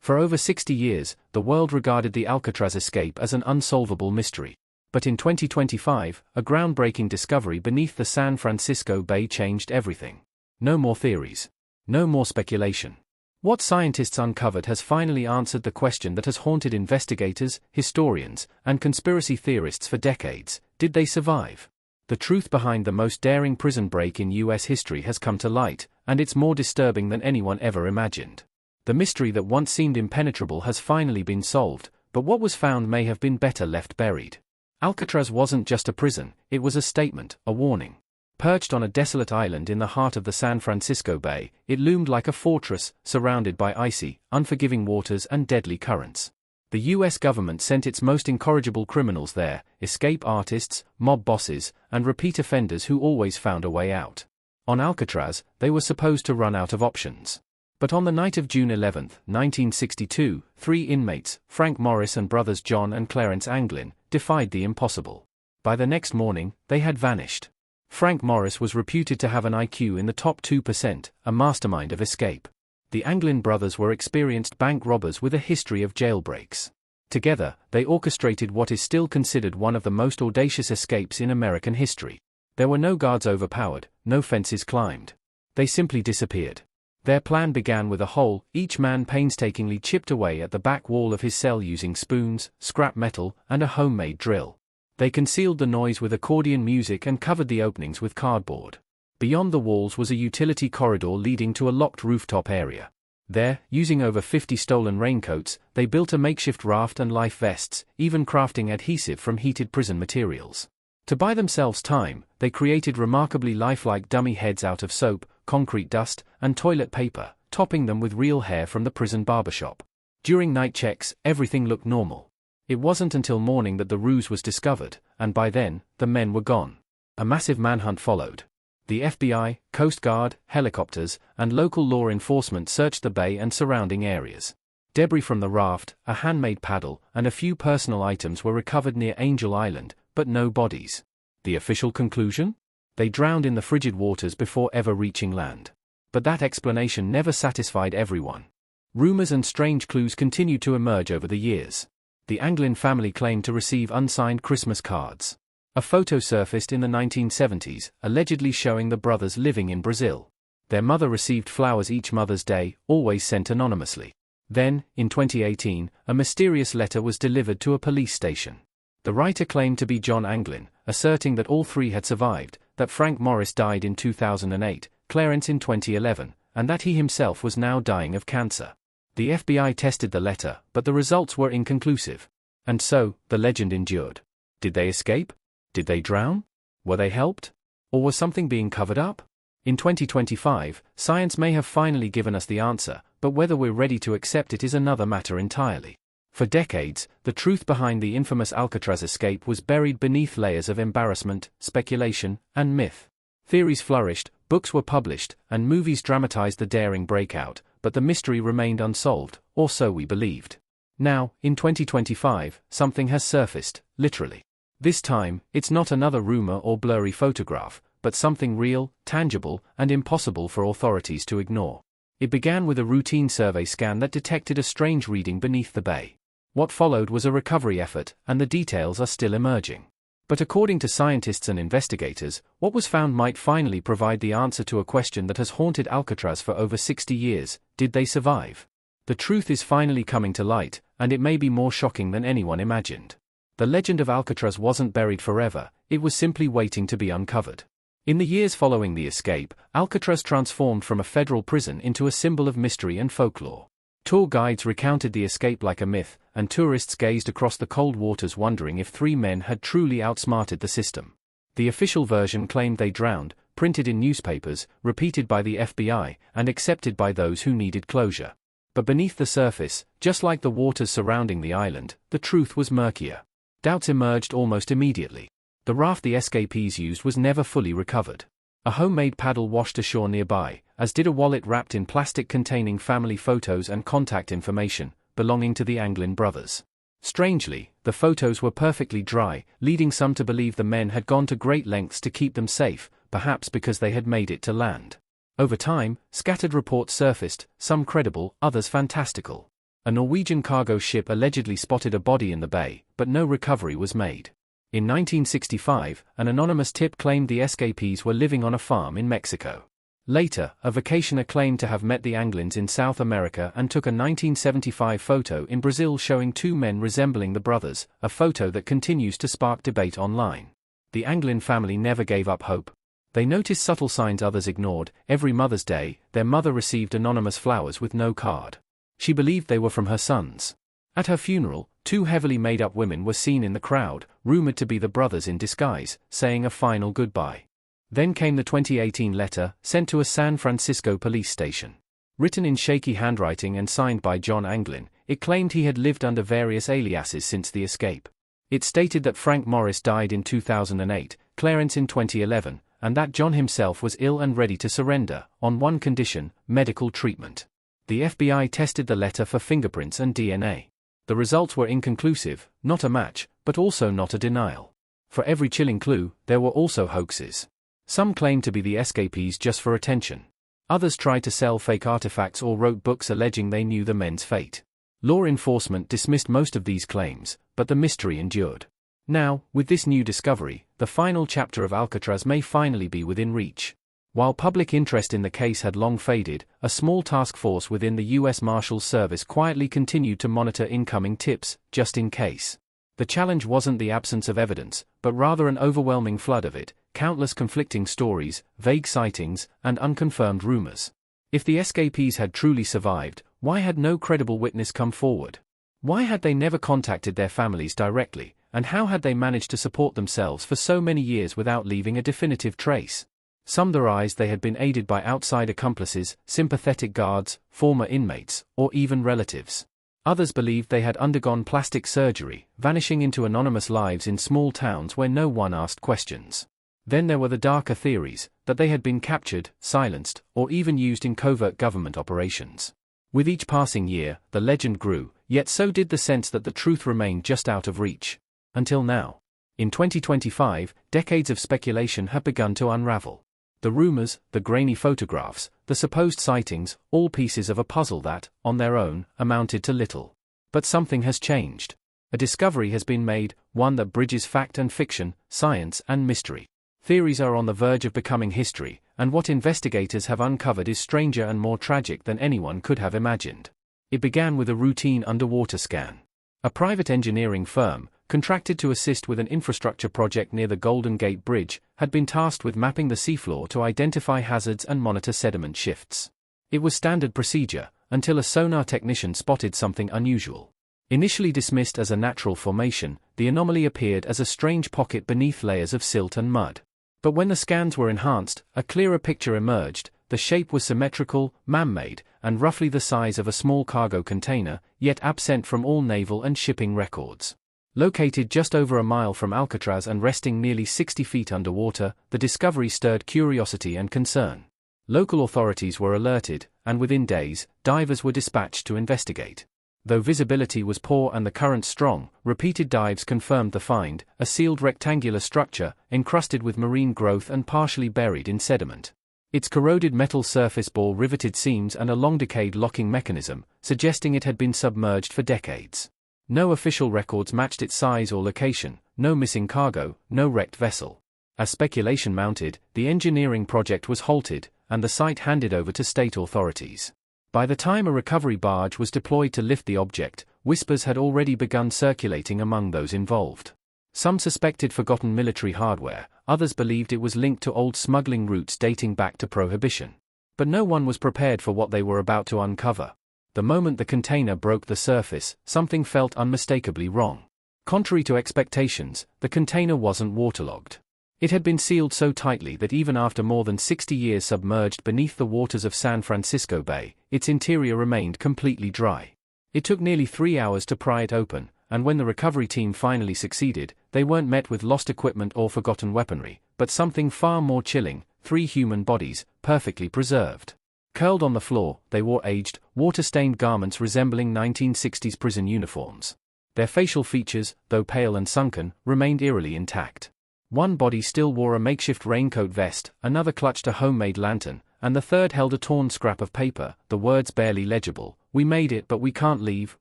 For over 60 years, the world regarded the Alcatraz escape as an unsolvable mystery. But in 2025, a groundbreaking discovery beneath the San Francisco Bay changed everything. No more theories. No more speculation. What scientists uncovered has finally answered the question that has haunted investigators, historians, and conspiracy theorists for decades: did they survive? The truth behind the most daring prison break in US history has come to light, and it's more disturbing than anyone ever imagined. The mystery that once seemed impenetrable has finally been solved, but what was found may have been better left buried. Alcatraz wasn't just a prison, it was a statement, a warning. Perched on a desolate island in the heart of the San Francisco Bay, it loomed like a fortress, surrounded by icy, unforgiving waters and deadly currents. The US government sent its most incorrigible criminals there: escape artists, mob bosses, and repeat offenders who always found a way out. On Alcatraz, they were supposed to run out of options. But on the night of June 11, 1962, 3 inmates, Frank Morris and brothers John and Clarence Anglin, defied the impossible. By the next morning, they had vanished. Frank Morris was reputed to have an IQ in the top 2%, a mastermind of escape. The Anglin brothers were experienced bank robbers with a history of jailbreaks. Together, they orchestrated what is still considered one of the most audacious escapes in American history. There were no guards overpowered, no fences climbed. They simply disappeared. Their plan began with a hole, each man painstakingly chipped away at the back wall of his cell using spoons, scrap metal, and a homemade drill. They concealed the noise with accordion music and covered the openings with cardboard. Beyond the walls was a utility corridor leading to a locked rooftop area. There, using over 50 stolen raincoats, they built a makeshift raft and life vests, even crafting adhesive from heated prison materials. To buy themselves time, they created remarkably lifelike dummy heads out of soap, concrete dust, and toilet paper, topping them with real hair from the prison barbershop. During night checks, everything looked normal. It wasn't until morning that the ruse was discovered, and by then, the men were gone. A massive manhunt followed. The FBI, Coast Guard, helicopters, and local law enforcement searched the bay and surrounding areas. Debris from the raft, a handmade paddle, and a few personal items were recovered near Angel Island, but no bodies. The official conclusion? They drowned in the frigid waters before ever reaching land. But that explanation never satisfied everyone. Rumors and strange clues continued to emerge over the years. The Anglin family claimed to receive unsigned Christmas cards. A photo surfaced in the 1970s, allegedly showing the brothers living in Brazil. Their mother received flowers each Mother's Day, always sent anonymously. Then, in 2018, a mysterious letter was delivered to a police station. The writer claimed to be John Anglin, asserting that all three had survived, that Frank Morris died in 2008, Clarence in 2011, and that he himself was now dying of cancer. The FBI tested the letter, but the results were inconclusive. And so, the legend endured. Did they escape? Did they drown? Were they helped? Or was something being covered up? In 2025, science may have finally given us the answer, but whether we're ready to accept it is another matter entirely. For decades, the truth behind the infamous Alcatraz escape was buried beneath layers of embarrassment, speculation, and myth. Theories flourished, books were published, and movies dramatized the daring breakout, but the mystery remained unsolved, or so we believed. Now, in 2025, something has surfaced, literally. This time, it's not another rumor or blurry photograph, but something real, tangible, and impossible for authorities to ignore. It began with a routine survey scan that detected a strange reading beneath the bay. What followed was a recovery effort, and the details are still emerging. But according to scientists and investigators, what was found might finally provide the answer to a question that has haunted Alcatraz for over 60 years: did they survive? The truth is finally coming to light, and it may be more shocking than anyone imagined. The legend of Alcatraz wasn't buried forever, it was simply waiting to be uncovered. In the years following the escape, Alcatraz transformed from a federal prison into a symbol of mystery and folklore. Tour guides recounted the escape like a myth, and tourists gazed across the cold waters wondering if three men had truly outsmarted the system. The official version claimed they drowned, printed in newspapers, repeated by the FBI, and accepted by those who needed closure. But beneath the surface, just like the waters surrounding the island, the truth was murkier. Doubts emerged almost immediately. The raft the escapees used was never fully recovered. A homemade paddle washed ashore nearby, as did a wallet wrapped in plastic containing family photos and contact information, belonging to the Anglin brothers. Strangely, the photos were perfectly dry, leading some to believe the men had gone to great lengths to keep them safe, perhaps because they had made it to land. Over time, scattered reports surfaced, some credible, others fantastical. A Norwegian cargo ship allegedly spotted a body in the bay, but no recovery was made. In 1965, an anonymous tip claimed the escapees were living on a farm in Mexico. Later, a vacationer claimed to have met the Anglins in South America and took a 1975 photo in Brazil showing two men resembling the brothers, a photo that continues to spark debate online. The Anglin family never gave up hope. They noticed subtle signs others ignored. Every Mother's Day, their mother received anonymous flowers with no card. She believed they were from her sons. At her funeral, two heavily made-up women were seen in the crowd, rumored to be the brothers in disguise, saying a final goodbye. Then came the 2018 letter, sent to a San Francisco police station. Written in shaky handwriting and signed by John Anglin, it claimed he had lived under various aliases since the escape. It stated that Frank Morris died in 2008, Clarence in 2011, and that John himself was ill and ready to surrender, on one condition: medical treatment. The FBI tested the letter for fingerprints and DNA. The results were inconclusive, not a match, but also not a denial. For every chilling clue, there were also hoaxes. Some claimed to be the escapees just for attention. Others tried to sell fake artifacts or wrote books alleging they knew the men's fate. Law enforcement dismissed most of these claims, but the mystery endured. Now, with this new discovery, the final chapter of Alcatraz may finally be within reach. While public interest in the case had long faded, a small task force within the U.S. Marshals Service quietly continued to monitor incoming tips, just in case. The challenge wasn't the absence of evidence, but rather an overwhelming flood of it, countless conflicting stories, vague sightings, and unconfirmed rumors. If the escapees had truly survived, why had no credible witness come forward? Why had they never contacted their families directly, and how had they managed to support themselves for so many years without leaving a definitive trace? Some theorized they had been aided by outside accomplices, sympathetic guards, former inmates, or even relatives. Others believed they had undergone plastic surgery, vanishing into anonymous lives in small towns where no one asked questions. Then there were the darker theories, that they had been captured, silenced, or even used in covert government operations. With each passing year, the legend grew, yet so did the sense that the truth remained just out of reach. Until now. In 2025, decades of speculation have begun to unravel. The rumors, the grainy photographs, the supposed sightings, all pieces of a puzzle that, on their own, amounted to little. But something has changed. A discovery has been made, one that bridges fact and fiction, science and mystery. Theories are on the verge of becoming history, and what investigators have uncovered is stranger and more tragic than anyone could have imagined. It began with a routine underwater scan. A private engineering firm, contracted to assist with an infrastructure project near the Golden Gate Bridge, had been tasked with mapping the seafloor to identify hazards and monitor sediment shifts. It was standard procedure, until a sonar technician spotted something unusual. Initially dismissed as a natural formation, the anomaly appeared as a strange pocket beneath layers of silt and mud. But when the scans were enhanced, a clearer picture emerged. The shape was symmetrical, man-made, and roughly the size of a small cargo container, yet absent from all naval and shipping records. Located just over a mile from Alcatraz and resting nearly 60 feet underwater, the discovery stirred curiosity and concern. Local authorities were alerted, and within days, divers were dispatched to investigate. Though visibility was poor and the current strong, repeated dives confirmed the find, a sealed rectangular structure, encrusted with marine growth and partially buried in sediment. Its corroded metal surface bore riveted seams and a long-decayed locking mechanism, suggesting it had been submerged for decades. No official records matched its size or location, no missing cargo, no wrecked vessel. As speculation mounted, the engineering project was halted, and the site handed over to state authorities. By the time a recovery barge was deployed to lift the object, whispers had already begun circulating among those involved. Some suspected forgotten military hardware, others believed it was linked to old smuggling routes dating back to Prohibition. But no one was prepared for what they were about to uncover. The moment the container broke the surface, something felt unmistakably wrong. Contrary to expectations, the container wasn't waterlogged. It had been sealed so tightly that even after more than 60 years submerged beneath the waters of San Francisco Bay, its interior remained completely dry. It took nearly 3 hours to pry it open, and when the recovery team finally succeeded, they weren't met with lost equipment or forgotten weaponry, but something far more chilling: 3 human bodies, perfectly preserved. Curled on the floor, they wore aged, water-stained garments resembling 1960s prison uniforms. Their facial features, though pale and sunken, remained eerily intact. One body still wore a makeshift raincoat vest, another clutched a homemade lantern, and the third held a torn scrap of paper, the words barely legible, "We made it but we can't leave,"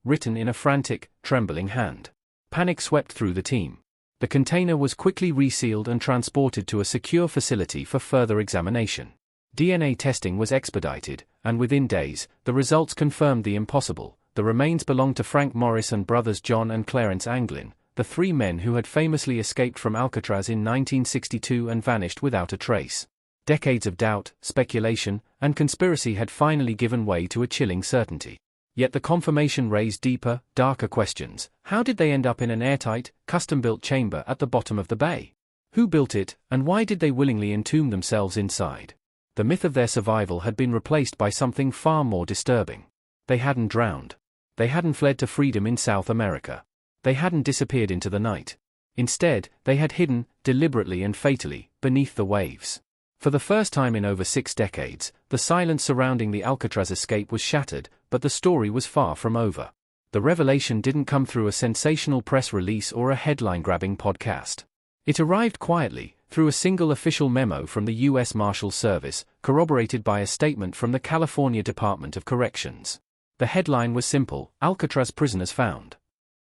written in a frantic, trembling hand. Panic swept through the team. The container was quickly resealed and transported to a secure facility for further examination. DNA testing was expedited, and within days, the results confirmed the impossible. The remains belonged to Frank Morris and brothers John and Clarence Anglin, the three men who had famously escaped from Alcatraz in 1962 and vanished without a trace. Decades of doubt, speculation, and conspiracy had finally given way to a chilling certainty. Yet the confirmation raised deeper, darker questions. How did they end up in an airtight, custom-built chamber at the bottom of the bay? Who built it, and why did they willingly entomb themselves inside? The myth of their survival had been replaced by something far more disturbing. They hadn't drowned. They hadn't fled to freedom in South America. They hadn't disappeared into the night. Instead, they had hidden, deliberately and fatally, beneath the waves. For the first time in over 6 decades, the silence surrounding the Alcatraz escape was shattered, but the story was far from over. The revelation didn't come through a sensational press release or a headline-grabbing podcast. It arrived quietly, through a single official memo from the U.S. Marshals Service, corroborated by a statement from the California Department of Corrections. The headline was simple: Alcatraz prisoners found.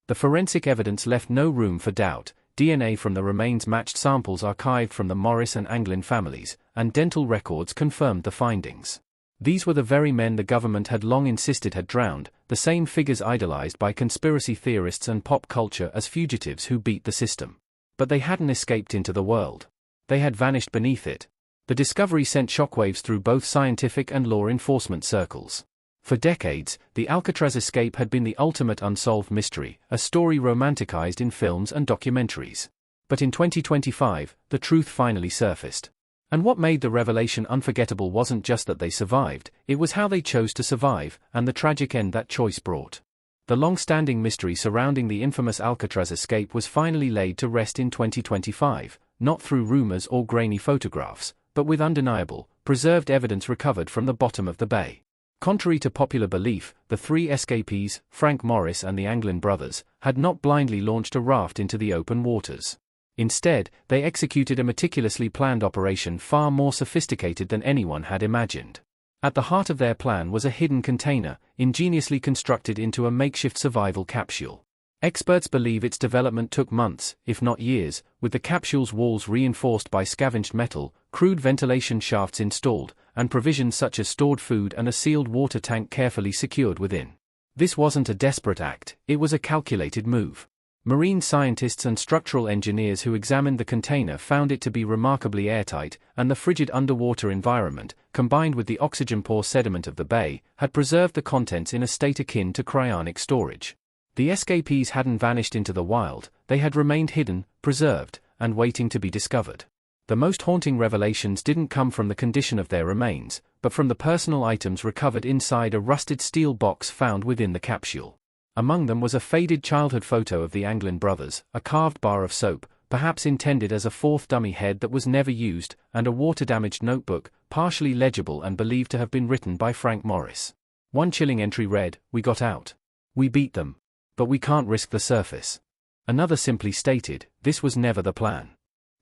The forensic evidence left no room for doubt. DNA from the remains matched samples archived from the Morris and Anglin families, and dental records confirmed the findings. These were the very men the government had long insisted had drowned, the same figures idolized by conspiracy theorists and pop culture as fugitives who beat the system. But they hadn't escaped into the world. They had vanished beneath it. The discovery sent shockwaves through both scientific and law enforcement circles. For decades, the Alcatraz escape had been the ultimate unsolved mystery, a story romanticized in films and documentaries. But in 2025, the truth finally surfaced. And what made the revelation unforgettable wasn't just that they survived, it was how they chose to survive, and the tragic end that choice brought. The long-standing mystery surrounding the infamous Alcatraz escape was finally laid to rest in 2025, not through rumors or grainy photographs, but with undeniable, preserved evidence recovered from the bottom of the bay. Contrary to popular belief, the three escapees, Frank Morris and the Anglin brothers, had not blindly launched a raft into the open waters. Instead, they executed a meticulously planned operation far more sophisticated than anyone had imagined. At the heart of their plan was a hidden container, ingeniously constructed into a makeshift survival capsule. Experts believe its development took months, if not years, with the capsule's walls reinforced by scavenged metal, crude ventilation shafts installed, and provisions such as stored food and a sealed water tank carefully secured within. This wasn't a desperate act, it was a calculated move. Marine scientists and structural engineers who examined the container found it to be remarkably airtight, and the frigid underwater environment, combined with the oxygen-poor sediment of the bay, had preserved the contents in a state akin to cryonic storage. The escapees hadn't vanished into the wild, they had remained hidden, preserved, and waiting to be discovered. The most haunting revelations didn't come from the condition of their remains, but from the personal items recovered inside a rusted steel box found within the capsule. Among them was a faded childhood photo of the Anglin brothers, a carved bar of soap, perhaps intended as a fourth dummy head that was never used, and a water-damaged notebook, partially legible and believed to have been written by Frank Morris. One chilling entry read, "We got out. We beat them. But we can't risk the surface." Another simply stated, "This was never the plan."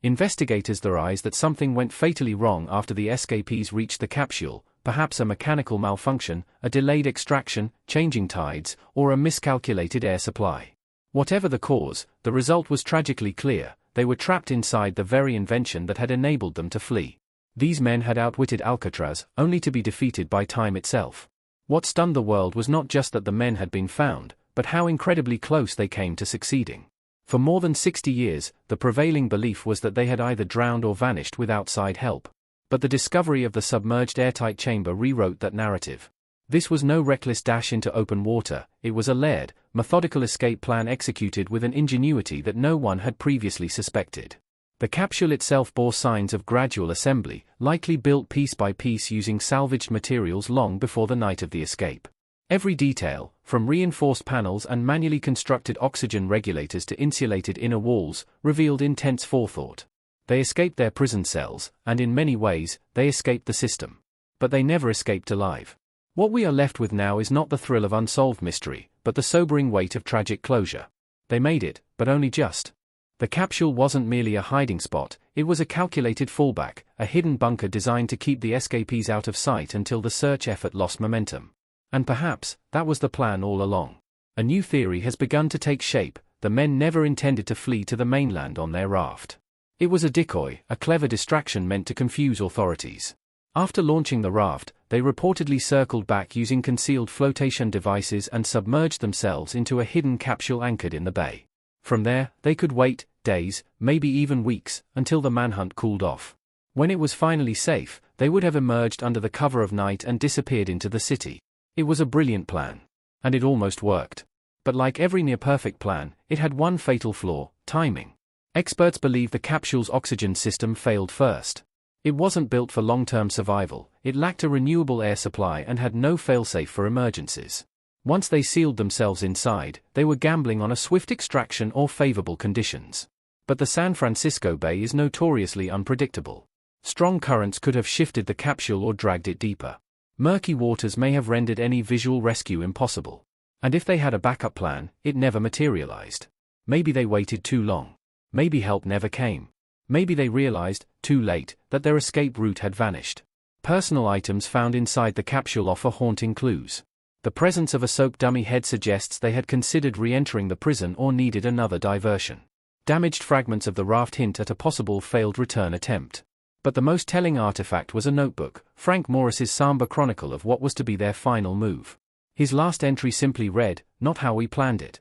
Investigators theorized that something went fatally wrong after the escapees reached the capsule, perhaps a mechanical malfunction, a delayed extraction, changing tides, or a miscalculated air supply. Whatever the cause, the result was tragically clear: they were trapped inside the very invention that had enabled them to flee. These men had outwitted Alcatraz, only to be defeated by time itself. What stunned the world was not just that the men had been found, but how incredibly close they came to succeeding. For more than 60 years, the prevailing belief was that they had either drowned or vanished with outside help. But the discovery of the submerged airtight chamber rewrote that narrative. This was no reckless dash into open water, it was a layered, methodical escape plan executed with an ingenuity that no one had previously suspected. The capsule itself bore signs of gradual assembly, likely built piece by piece using salvaged materials long before the night of the escape. Every detail, from reinforced panels and manually constructed oxygen regulators to insulated inner walls, revealed intense forethought. They escaped their prison cells, and in many ways, they escaped the system. But they never escaped alive. What we are left with now is not the thrill of unsolved mystery, but the sobering weight of tragic closure. They made it, but only just. The capsule wasn't merely a hiding spot, it was a calculated fallback, a hidden bunker designed to keep the escapees out of sight until the search effort lost momentum. And perhaps, that was the plan all along. A new theory has begun to take shape: the men never intended to flee to the mainland on their raft. It was a decoy, a clever distraction meant to confuse authorities. After launching the raft, they reportedly circled back using concealed flotation devices and submerged themselves into a hidden capsule anchored in the bay. From there, they could wait, days, maybe even weeks, until the manhunt cooled off. When it was finally safe, they would have emerged under the cover of night and disappeared into the city. It was a brilliant plan. And it almost worked. But like every near-perfect plan, it had one fatal flaw: timing. Experts believe the capsule's oxygen system failed first. It wasn't built for long-term survival, it lacked a renewable air supply and had no failsafe for emergencies. Once they sealed themselves inside, they were gambling on a swift extraction or favorable conditions. But the San Francisco Bay is notoriously unpredictable. Strong currents could have shifted the capsule or dragged it deeper. Murky waters may have rendered any visual rescue impossible. And if they had a backup plan, it never materialized. Maybe they waited too long. Maybe help never came. Maybe they realized, too late, that their escape route had vanished. Personal items found inside the capsule offer haunting clues. The presence of a soap dummy head suggests they had considered re-entering the prison or needed another diversion. Damaged fragments of the raft hint at a possible failed return attempt. But the most telling artifact was a notebook, Frank Morris's somber chronicle of what was to be their final move. His last entry simply read, "Not how we planned it."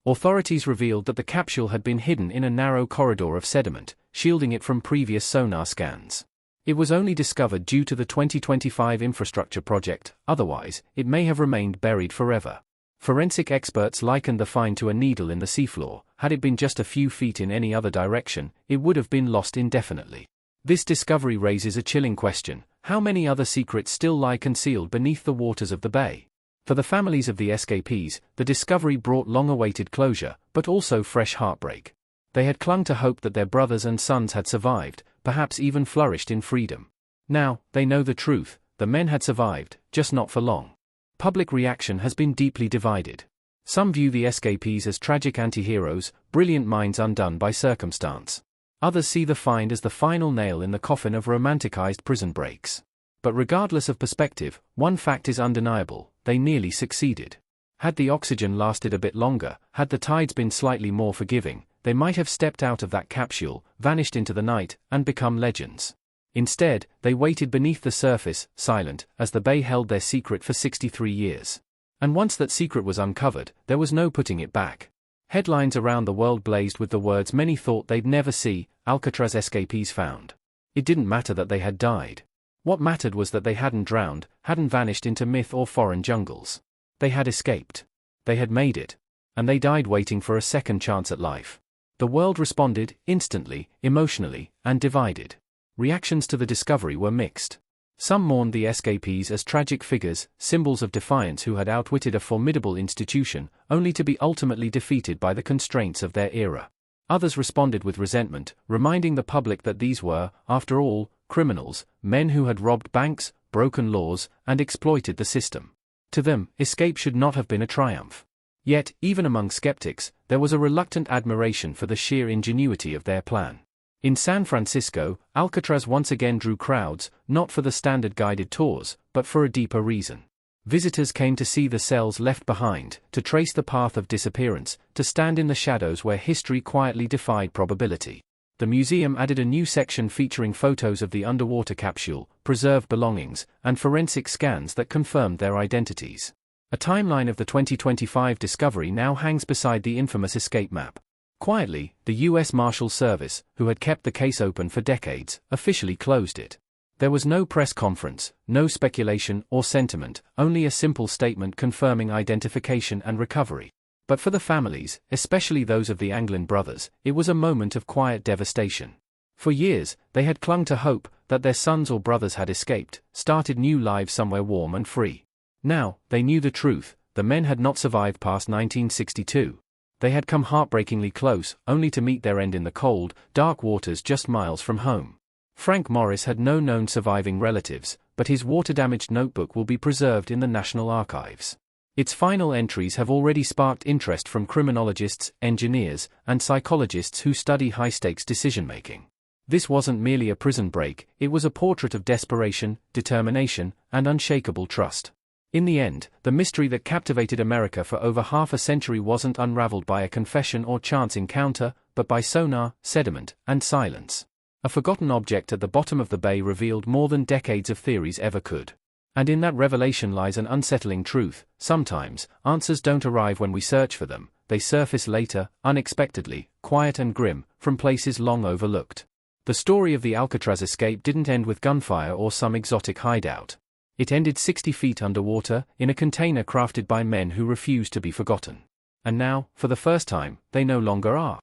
Authorities revealed that the capsule had been hidden in a narrow corridor of sediment, shielding it from previous sonar scans. It was only discovered due to the 2025 infrastructure project, otherwise, it may have remained buried forever. Forensic experts likened the find to a needle in the seafloor. Had it been just a few feet in any other direction, it would have been lost indefinitely. This discovery raises a chilling question: how many other secrets still lie concealed beneath the waters of the bay? For the families of the escapees, the discovery brought long-awaited closure, but also fresh heartbreak. They had clung to hope that their brothers and sons had survived, perhaps even flourished in freedom. Now, they know the truth: the men had survived, just not for long. Public reaction has been deeply divided. Some view the escapees as tragic anti-heroes, brilliant minds undone by circumstance. Others see the find as the final nail in the coffin of romanticized prison breaks. But regardless of perspective, one fact is undeniable: they nearly succeeded. Had the oxygen lasted a bit longer, had the tides been slightly more forgiving, they might have stepped out of that capsule, vanished into the night, and become legends. Instead, they waited beneath the surface, silent, as the bay held their secret for 63 years. And once that secret was uncovered, there was no putting it back. Headlines around the world blazed with the words many thought they'd never see: Alcatraz escapees found. It didn't matter that they had died. What mattered was that they hadn't drowned, hadn't vanished into myth or foreign jungles. They had escaped. They had made it. And they died waiting for a second chance at life. The world responded, instantly, emotionally, and divided. Reactions to the discovery were mixed. Some mourned the escapees as tragic figures, symbols of defiance who had outwitted a formidable institution, only to be ultimately defeated by the constraints of their era. Others responded with resentment, reminding the public that these were, after all, criminals, men who had robbed banks, broken laws, and exploited the system. To them, escape should not have been a triumph. Yet, even among skeptics, there was a reluctant admiration for the sheer ingenuity of their plan. In San Francisco, Alcatraz once again drew crowds, not for the standard guided tours, but for a deeper reason. Visitors came to see the cells left behind, to trace the path of disappearance, to stand in the shadows where history quietly defied probability. The museum added a new section featuring photos of the underwater capsule, preserved belongings, and forensic scans that confirmed their identities. A timeline of the 2025 discovery now hangs beside the infamous escape map. Quietly, the U.S. Marshals Service, who had kept the case open for decades, officially closed it. There was no press conference, no speculation or sentiment, only a simple statement confirming identification and recovery. But for the families, especially those of the Anglin brothers, it was a moment of quiet devastation. For years, they had clung to hope that their sons or brothers had escaped, started new lives somewhere warm and free. Now, they knew the truth: the men had not survived past 1962. They had come heartbreakingly close, only to meet their end in the cold, dark waters just miles from home. Frank Morris had no known surviving relatives, but his water-damaged notebook will be preserved in the National Archives. Its final entries have already sparked interest from criminologists, engineers, and psychologists who study high-stakes decision-making. This wasn't merely a prison break, it was a portrait of desperation, determination, and unshakable trust. In the end, the mystery that captivated America for over half a century wasn't unraveled by a confession or chance encounter, but by sonar, sediment, and silence. A forgotten object at the bottom of the bay revealed more than decades of theories ever could. And in that revelation lies an unsettling truth: sometimes, answers don't arrive when we search for them, they surface later, unexpectedly, quiet and grim, from places long overlooked. The story of the Alcatraz escape didn't end with gunfire or some exotic hideout. It ended 60 feet underwater, in a container crafted by men who refused to be forgotten. And now, for the first time, they no longer are.